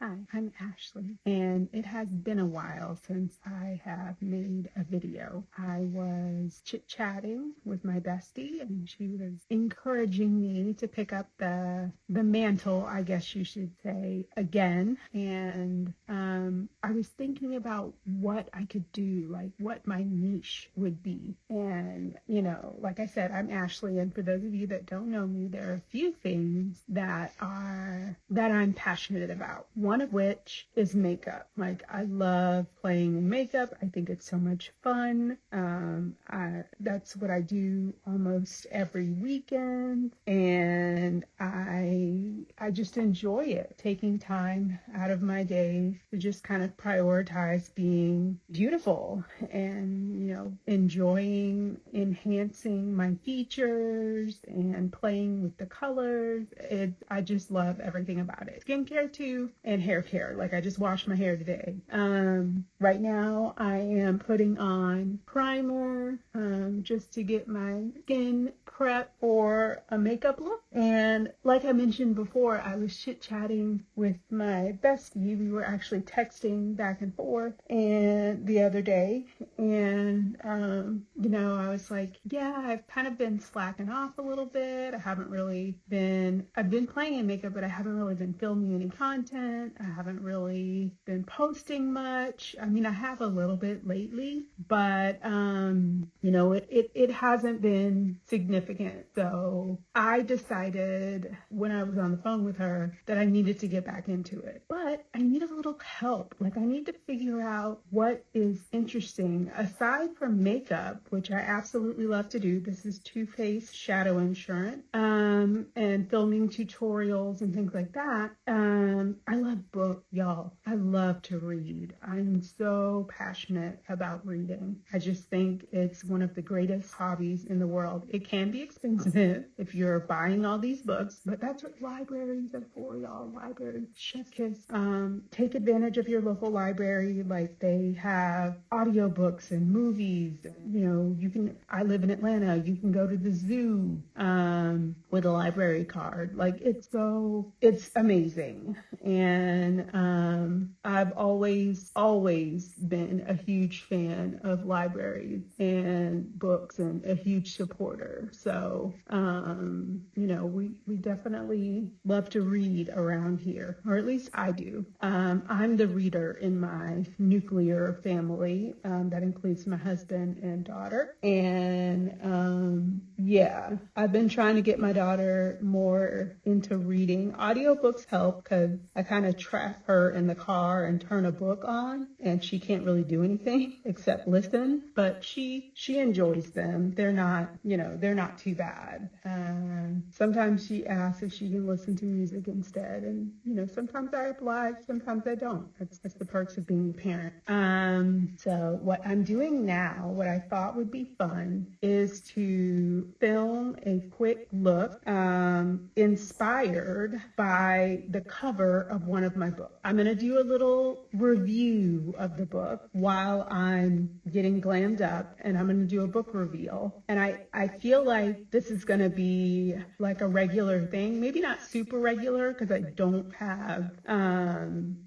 Hi, I'm Ashley, and it has been a while since I have made a video. I was chit-chatting with my bestie, and she was encouraging me to pick up the mantle, I guess you should say, again. And I was thinking about what I could do, like what my niche would be. And, like I said, I'm Ashley, and for those of you that don't know me, there are a few things that I'm passionate about. One of which is makeup. Like, I love playing in makeup. I think it's so much fun. That's what I do almost every weekend, and I just enjoy it. Taking time out of my day to just kind of prioritize being beautiful and enjoying enhancing my features and playing with the colors. I just love everything about it. Skincare too, and hair care. Like, I just washed my hair today. Right now I am putting on primer just to get my skin prep for a makeup look. And like I mentioned before, I was chit-chatting with my bestie. We were actually texting back and forth and the other day, and I was like, yeah, I've kind of been slacking off a little bit. I've been playing in makeup, but I haven't really been filming any content. I haven't really been posting much. I mean, I have a little bit lately, but it hasn't been significant. So I decided when I was on the phone with her that I needed to get back into it. But I need a little help. Like, I need to figure out what is interesting aside from makeup, which I absolutely love to do. This is Too Faced Shadow Insurance, and filming tutorials and things like that. I love books, y'all. I love to read. I'm so passionate about reading. I just think it's one of the greatest hobbies in the world. It can be expensive if you're buying all these books, but that's what libraries are for, y'all. Libraries, chef's kiss. Take advantage of your local library. Like, they have audiobooks and movies. I live in Atlanta. You can go to the zoo with a library card. Like, it's amazing. And I've always been a huge fan of libraries and books and a huge supporter. So, we definitely love to read around here, or at least I do. I'm the reader in my nuclear family. That includes my husband and daughter. And I've been trying to get my daughter more into reading. Audiobooks help because I kind of trap her in the car and turn a book on, and she can't really do anything except listen, but she enjoys them. They're not too bad. Sometimes she asks if she can listen to music instead, and sometimes I oblige, sometimes I don't. That's the perks of being a parent. So what I'm doing now, what I thought would be fun, is to film a quick look inspired by the cover of one of my books. I'm going to do a little review of the book while I'm getting glammed up, and I'm going to do a book reveal. And I feel like this is going to be like a regular thing, maybe not super regular because I don't have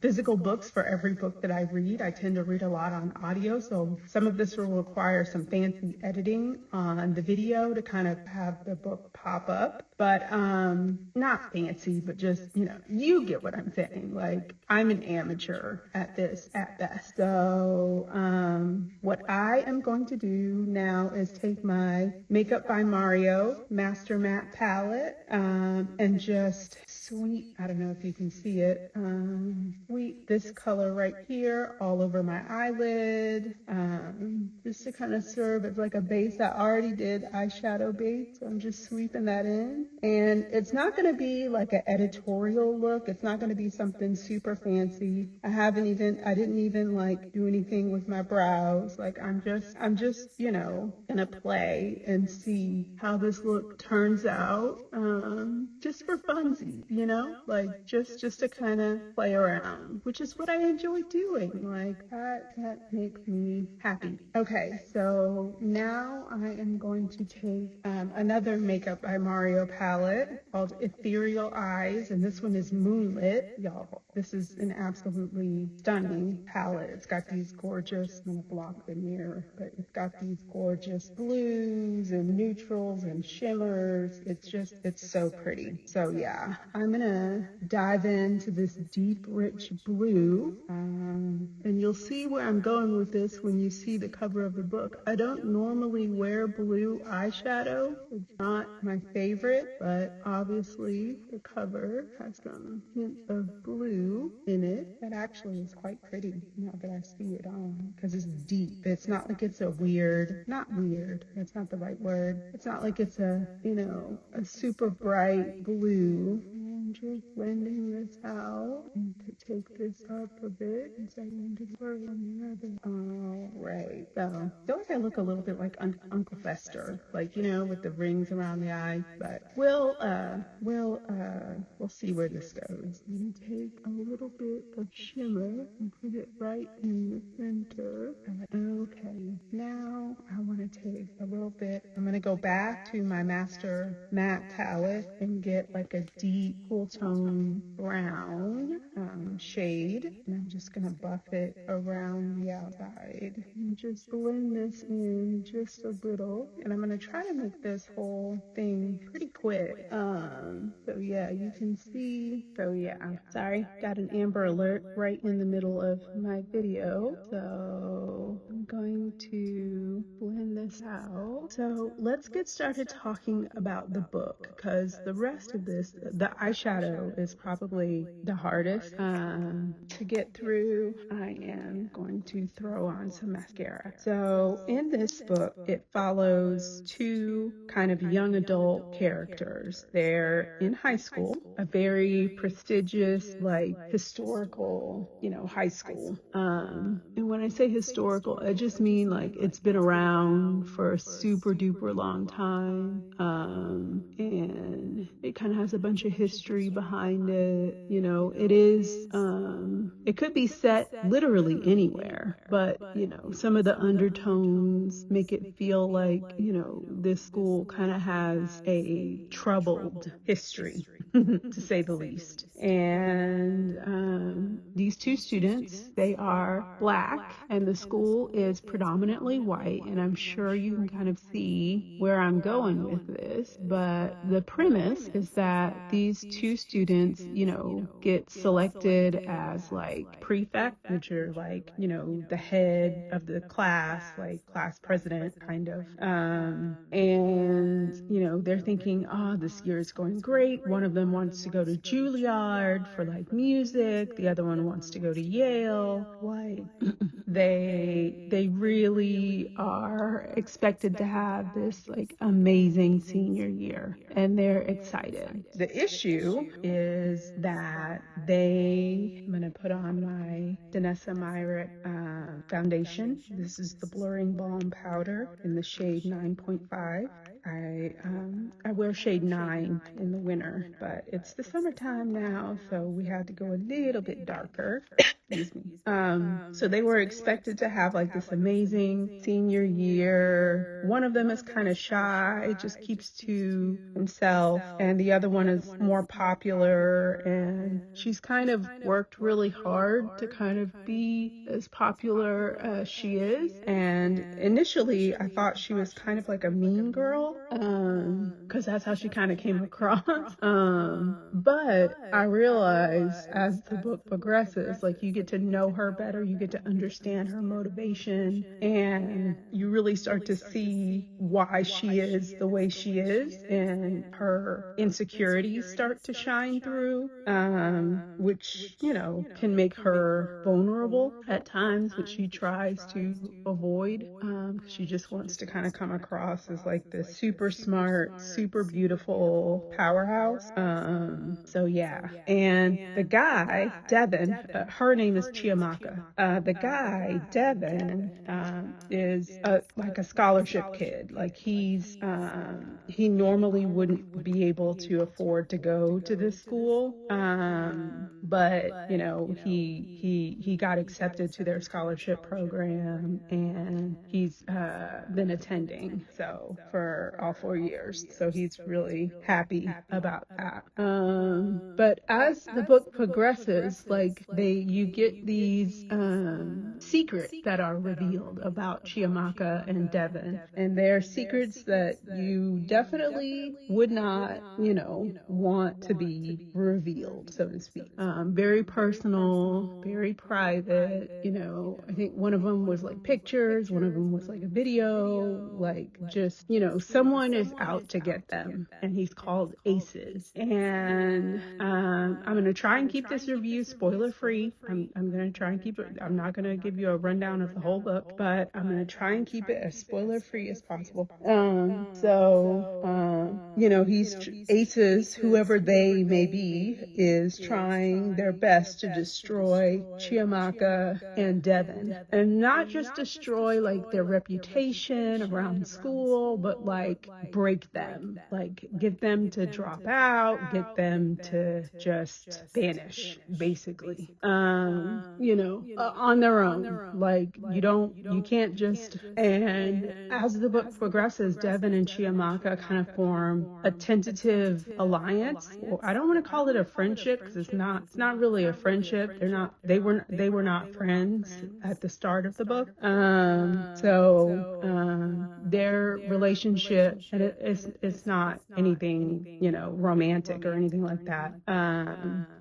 physical books for every book that I read. I tend to read a lot on audio, so some of this will require some fancy editing on the video to kind of have the book pop up, but not fancy, but just, you get what I'm saying. Like, I'm an amateur at this at best. So what I am going to do now is take my Makeup by Mario Master Matte palette and just sweep, I don't know if you can see it, sweep this color right here all over my eyelid, just to kind of serve as like a base. I already did eyeshadow base, so I'm just sweeping that in. And it's not going to be like an editorial look. It's not going to be something super fancy. I didn't even like do anything with my brows. Like, I'm just gonna play and see how this look turns out, just for funsies. like just to kind of play around, which is what I enjoy doing. Like that makes me happy. Okay, so now I am going to take another Makeup by Mario palette called Ethereal Eyes, and this one is Moonlit, y'all. This is an absolutely stunning palette. It's got these gorgeous, I'm gonna block the mirror, but it's got these gorgeous blues and neutrals and shimmers. It's so pretty. So yeah, I'm gonna dive into this deep, rich blue, and you'll see where I'm going with this when you see the cover of the book. I don't normally wear blue eyeshadow. It's not my favorite, but obviously the cover has some hints of blue in it. That actually is quite pretty now that I see it on, because it's deep. It's not like it's not weird. That's not the right word. It's not like it's a super bright blue. I'm just blending this out and to take this up a bit and so I want to work on the other. All right. So I feel like I look a little bit like Uncle Fester, like, with the rings around the eyes, but we'll see where this goes. I'm going to take a little bit of shimmer and put it right in the center. Okay. Now I want to take a little bit. I'm going to go back to my master matte palette and get like a deep cool tone brown shade, and I'm just going to buff it around the outside and just blend this in just a little, and I'm going to try to make this whole thing pretty quick. So yeah, you can see. So yeah, sorry, got an Amber Alert right in the middle of my video, so I'm going to blend this out. So let's get started talking about the book, because the rest of this, the eyeshadow is probably the hardest to get through. I am going to throw on some mascara. So in this book, it follows two kind of young adult characters. They're in high school, a very prestigious, like historical, high school. And when I say historical, I just mean like it's been around for a super duper long time. And it kind of has a bunch of history behind it. It is, it could be set literally anywhere, but, some of the undertones make it feel like, this school kind of has a troubled history, to say the least. And these two students, they are Black, and the school is predominantly white, and I'm sure you can kind of see where I'm going with this, but the premise is that these two students, get selected as like prefect, which are like, the head of the class, like class president kind of. And, they're thinking, oh, this year is going great. One of them wants to go to Juilliard for like music. The other one wants to go to Yale. Like, they really are expected to have this like amazing senior year, and they're excited. The issue is that I'm going to put on my Danessa Myrick foundation. This is the Blurring Balm powder in the shade 9.5. I wear shade 9 in the winter, but it's the summertime now, so we had to go a little bit darker. Excuse me. So they were expected to have like this amazing senior year. One of them is kind of shy, just keeps to himself, and the other one is more popular, and she's kind of worked really hard to kind of be as popular as she is. And initially I thought she was kind of like a mean girl, because that's how she kind of came across. But I realized as the book progresses, like you get to know her better, you get to understand her motivation, and you really start to see why she is the way she is, and her insecurities start to shine through, which, can make her vulnerable at times, which she tries to avoid. She just wants to kind of come across as like this super smart, super beautiful powerhouse. So yeah. And the guy, Devin, her name name is Chiamaka. The guy, Devin, is like a scholarship kid. Like he normally wouldn't be able to afford to go to this school. But he got accepted to their scholarship program, and he's been attending for all 4 years. So he's really happy about that. But as the book progresses, like you get these secrets that are revealed about Chiamaka and Devin, and they're secrets that you definitely would not, want to be revealed, so to speak. Very personal, very private. I think one of them was like pictures, one of them was like a video, like just, someone is out to get them, and he's called Aces. And I'm going to try and keep this review spoiler free. I'm going to try and keep it. I'm not going to give you a rundown of the whole book, but I'm going to try and keep it as spoiler free as possible. He's Aces, whoever they may be, is trying their best to destroy Chiamaka and Devin, and not just destroy like their reputation around school, but like break them, like get them to drop out, get them to just vanish, basically. On their own. Like you can't just. And as the book progresses, Devin and Chiamaka kind of form a tentative alliance. Well, I don't want to call it a friendship, because it's not really a friendship. They were not friends at the start of the book. Their relationship, and it's not anything, romantic or anything like that,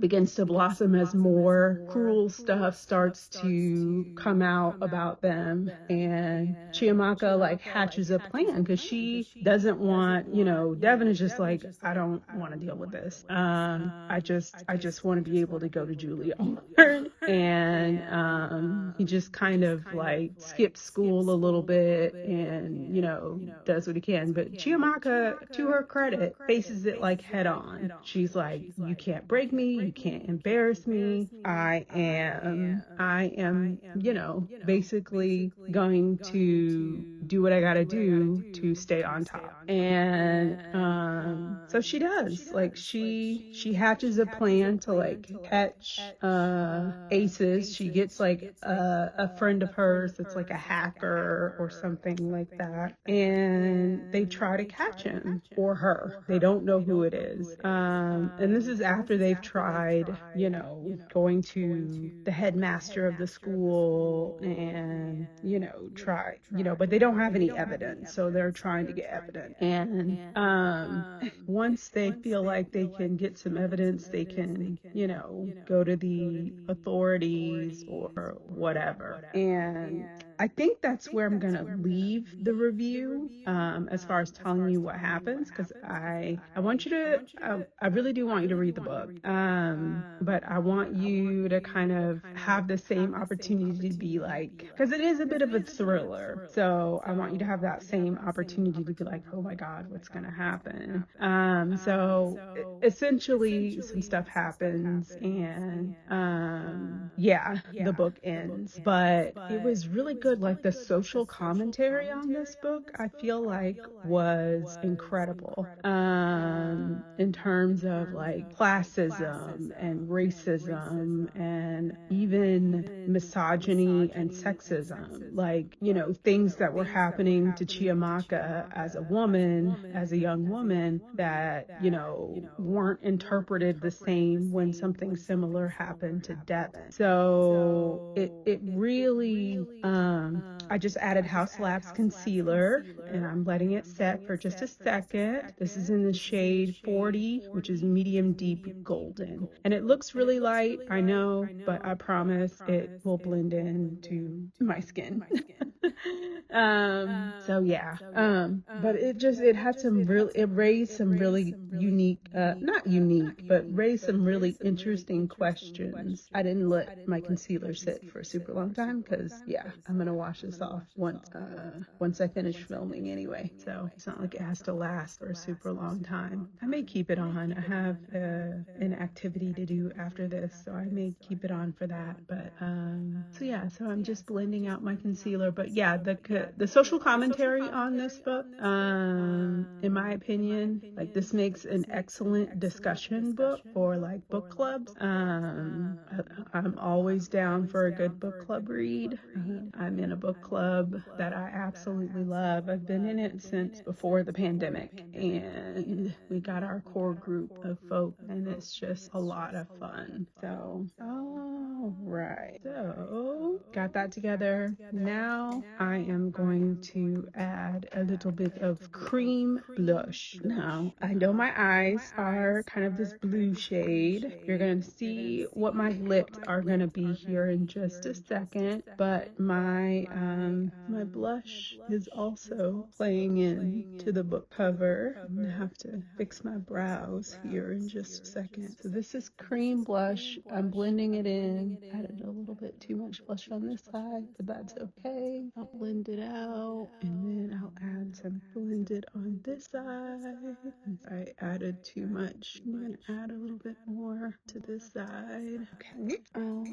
begins to blossom as more cruel stuff starts to come out about them. And Chiamaka like hatches a plan, because she doesn't want, Devin is just like, I don't want to deal with this. I just want to be able to go to Juilliard. And he just kind of like skips school a little bit and, does what he can. But Chiamaka, to her credit, faces it like head on. She's like, you can't break me, you can't embarrass me. I am, basically going to do what I gotta do to stay on top. And so she does. Like she hatches a plan to like catch Aces. She gets like a friend of hers that's like a hacker or something like that, and they try to catch him or her. They don't know who it is. And this is after they've tried, going to the headmaster of the school and, but they don't have any evidence. So they're trying to get evidence. And once they feel like they can get some evidence, they can, go to the authorities or whatever. And I think that's where I'm going to leave the review, as far as telling you what happens, because I want you to, I really do want you to read the book, but I want you to kind of have the same opportunity to be like, because it is a bit of a thriller, so I want you to have that same opportunity to be like, oh my God, what's going to happen? So essentially some stuff happens, and the book ends, but it was really good. Like the social commentary on this book, I feel like was incredible, in terms of like classism and racism and even misogyny and sexism, like, things that were happening to Chiamaka as a woman, as a young woman, that, weren't interpreted the same when something similar happened to Devin. So it really, I just added House Labs concealer, and I'm letting it set for just a second. This is in the shade 40, which is medium deep golden. And it looks really light, I know, but I promise it will blend into my skin. So yeah. But it had some real, it raised some really unique, not unique, but raised some really interesting questions. I didn't let my concealer sit for a super long time because yeah, I'm gonna wash this off once I finish filming anyway. So it's not like it has to last for a super long time. I may keep it on. I have an activity to do after this, so I may keep it on for that. But so yeah, so I'm just blending out my concealer. But yeah, the social commentary on this book, in my opinion, like this makes an excellent discussion book for like book clubs. I'm always down for a good book club read. I'm in a book club that I absolutely love. I've been in it since before the pandemic, and we got our core group of folk, and it's just a lot of fun. So, all right. So, got that together. Now I am going to add a little bit of cream blush. Now, I know my eyes are kind of this blue shade. You're going to see what my lips are going to be here in just a second, but my blush is also playing into the book cover. I'm going to have to fix my brows here in just a second. So this is cream blush. I'm blending it in. Added a little bit too much blush on this side, but that's okay. I'll blend it out, and then I'll add some blended on this side. I added too much. I'm going to add a little bit more to this side. Okay. All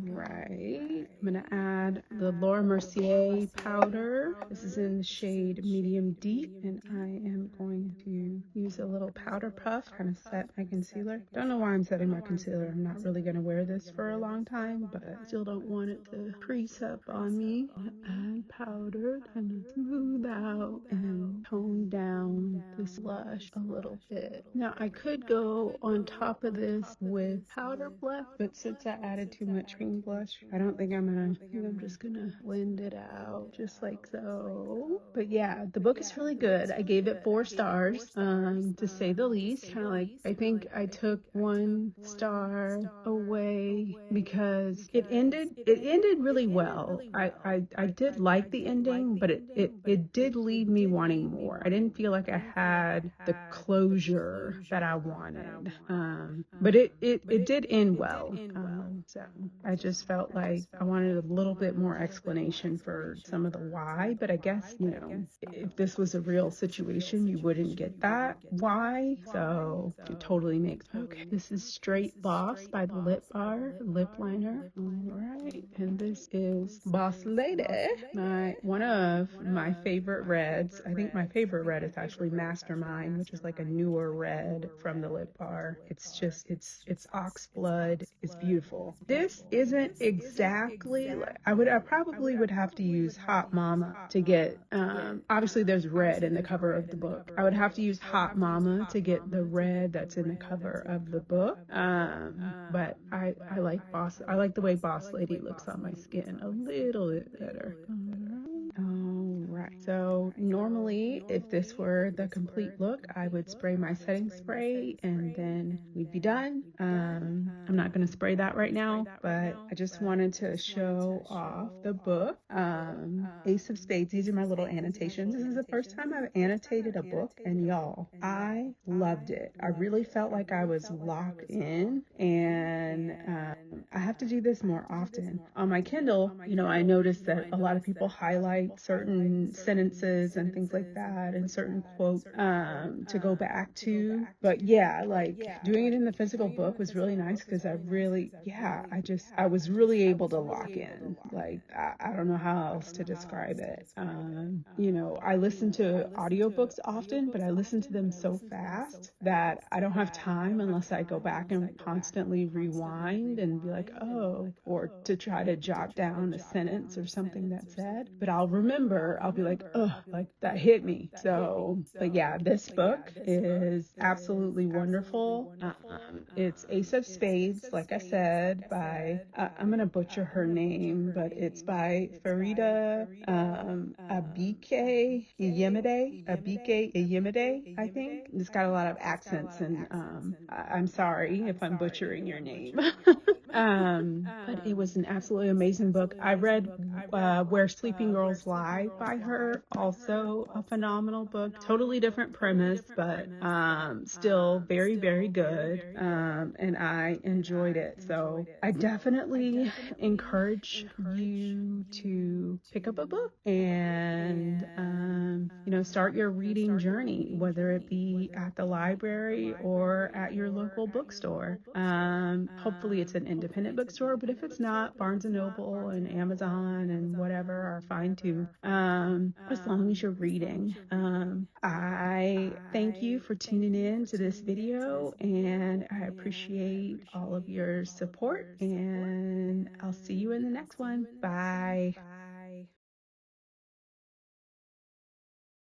right. I'm going to add the Laura Mercier powder. This is in the shade medium deep, and I am going to use a little powder puff, kind of set my concealer. Don't know why I'm setting my concealer. I'm not really going to wear this for a long time, but I still don't want it to crease up on me. Add powder, kind of smooth out and tone down this blush a little bit. Now I could go on top of this with powder blush, but since I added too much cream blush, I don't think I'm just gonna blend it out just like so. But yeah, the book is really good. I gave it 4 stars, to say the least. Kind of like, I think I took 1 star away because it ended really well. I did like the ending, but it did leave me wanting more. I didn't feel like I had the closure that I wanted. But it did end well. So I just felt like I wanted a little bit more explanation for some of the why, but I guess, if this was a real situation, you wouldn't get that why. So it totally makes, okay, this is Straight Boss by the Lip Bar lip liner. All right. And this is Boss Lady, one of my favorite reds. I think my favorite red is actually Mastermind, which is like a newer red from the Lip Bar. It's ox blood. It's beautiful. This isn't exactly like, I probably would have to use Hot Mama to get, obviously there's red in the cover of the book. I would have to use Hot Mama to get the red that's in the cover of the book. But I like the way Boss Lady looks on my skin a little bit better. All right. So normally, if this were the complete look, I would spray my setting spray and then we'd be done. I'm not going to spray that right now, but I just wanted to show off the book. Ace of Spades. These are my little annotations. This is the first time I've annotated a book, and y'all, I loved it. I really felt like I was locked in, and I have to do this more often. On my Kindle, I noticed that a lot of people highlight certain sentences and things like that, and certain quotes to go back to. But yeah, like doing it in the physical book was really nice because I was really able to lock in. Like, I don't know how else to describe it. I listen to audiobooks often, but I listen to them so fast that I don't have time unless I go back and constantly rewind and be like, oh, or to try to jot down a sentence or something that's said. But I'll be like, oh, like that hit me. So, but yeah, this book is absolutely wonderful. It's Ace of Spades, like I said, by, I'm going to butcher her name, but it's by Faridah Abike-Iyimide, I think. It's got a lot of accents, and I'm sorry if I'm butchering your name. But it was an absolutely amazing book. I read Where Sleeping Girls Lie by her, also a phenomenal book. Totally different premise, but still very, very good. And I enjoyed it. So I definitely encourage you to pick up a book and, start your reading journey, whether it be at the library or at your local bookstore. Hopefully it's an independent bookstore, but if it's not, Barnes and Noble and Amazon and whatever are fine too. As long as you're reading. I thank you for tuning in to this video, and I appreciate all of your support, and I'll see you in the next one. Bye.